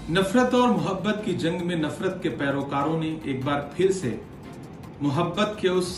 नफरत और मोहब्बत की जंग में नफरत के पैरोकारों ने एक बार फिर से मोहब्बत के उस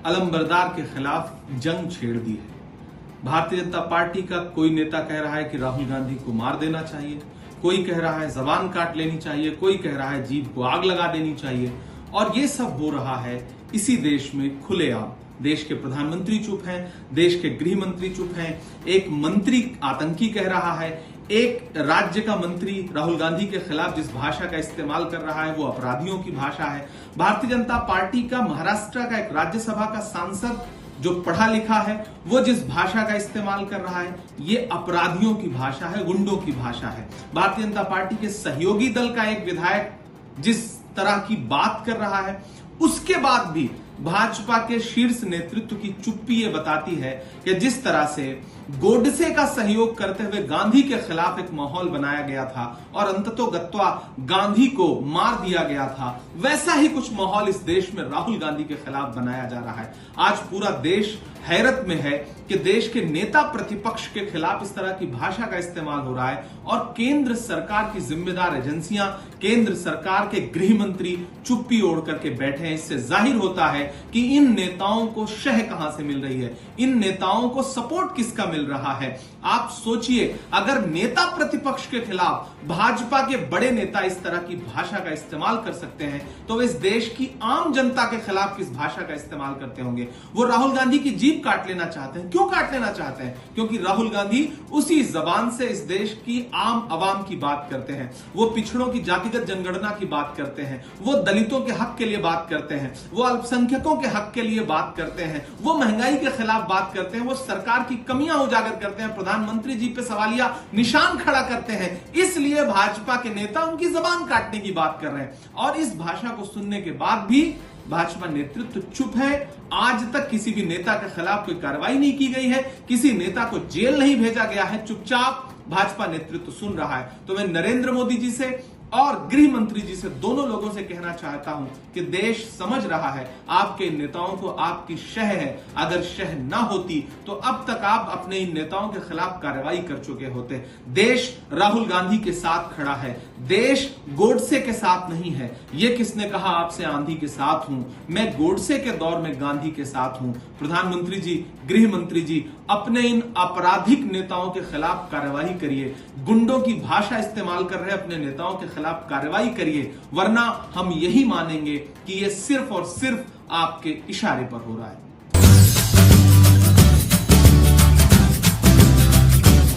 अलंबरदार के खिलाफ जंग छेड़ दी है। भारतीय जनता पार्टी का कोई नेता कह रहा है कि राहुल गांधी को मार देना चाहिए, कोई कह रहा है जबान काट लेनी चाहिए, कोई कह रहा है जीभ को आग लगा देनी चाहिए। और ये सब हो रहा है इसी देश में खुलेआम। देश के प्रधानमंत्री चुप हैं, देश के गृह मंत्री चुप हैं, एक मंत्री आतंकी कह रहा है, एक राज्य का मंत्री राहुल गांधी के खिलाफ जिस भाषा का इस्तेमाल कर रहा है वो अपराधियों की भाषा है। भारतीय जनता पार्टी का महाराष्ट्र का एक राज्यसभा का सांसद जो पढ़ा लिखा है वो जिस भाषा का इस्तेमाल कर रहा है ये अपराधियों की भाषा है, गुंडों की भाषा है। भारतीय जनता पार्टी के सहयोगी दल का एक विधायक जिस तरह की बात कर रहा है उसके बाद भी भाजपा के शीर्ष नेतृत्व की चुप्पी ये बताती है कि जिस तरह से गोडसे का सहयोग करते हुए गांधी के खिलाफ एक माहौल बनाया गया था और अंततोगत्वा गांधी को मार दिया गया था, वैसा ही कुछ माहौल इस देश में राहुल गांधी के खिलाफ बनाया जा रहा है। आज पूरा देश हैरत में है कि देश के नेता प्रतिपक्ष के खिलाफ इस तरह की भाषा का इस्तेमाल हो रहा है और केंद्र सरकार की जिम्मेदार एजेंसियां, केंद्र सरकार के गृह मंत्री चुप्पी ओढ़ करके बैठे हैं। इससे जाहिर होता है कि इन नेताओं को शह कहां से मिल रही है, इन नेताओं को सपोर्ट किसका मिल रहा है। आप सोचिए, अगर नेता प्रतिपक्ष के खिलाफ भाजपा के बड़े नेता इस तरह की भाषा का इस्तेमाल कर सकते हैं तो इस देश की आम जनता के खिलाफ किस भाषा का इस्तेमाल करते होंगे। वो राहुल गांधी की जीभ काट लेना चाहते हैं। क्यों काट लेना चाहते हैं? क्योंकि राहुल गांधी उसी जबान से इस देश की आम आवाम की बात करते हैं, वो पिछड़ों की जातिगत जनगणना की बात करते हैं, वो दलितों के हक के लिए बात करते हैं, वो अल्पसंख्यकों के हक के लिए बात करते हैं, वो महंगाई के खिलाफ बात करते हैं, वो सरकार की कमियां उजागर करते हैं, प्रधानमंत्री जी पे सवालिया निशान खड़ा करते हैं। इसलिए भाजपा के नेता उनकी जबान काटने की बात कर रहे हैं और इस भाषा को सुनने के बाद भी भाजपा नेतृत्व चुप है। आज तक किसी भी नेता के खिलाफ कोई कार्रवाई नहीं की गई है, किसी नेता को जेल नहीं भेजा गया है, चुपचाप भाजपा नेतृत्व सुन रहा है। तो मैं नरेंद्र मोदी जी से और गृह मंत्री जी से, दोनों लोगों से कहना चाहता हूं कि देश समझ रहा है आपके नेताओं को आपकी शह है। अगर शह ना होती तो अब तक आप अपने इन नेताओं के खिलाफ कार्रवाई कर चुके होते। देश राहुल गांधी के साथ खड़ा है, देश गोडसे के साथ नहीं है। यह किसने कहा आपसे आंधी के साथ हूं? मैं गोडसे के दौर में गांधी के साथ हूं। प्रधानमंत्री जी, गृह मंत्री जी, अपने इन आपराधिक नेताओं के खिलाफ कार्रवाई करिए। गुंडों की भाषा इस्तेमाल कर रहे अपने नेताओं के खिलाफ कार्रवाई करिए, वरना हम यही मानेंगे कि यह सिर्फ और सिर्फ आपके इशारे पर हो रहा है।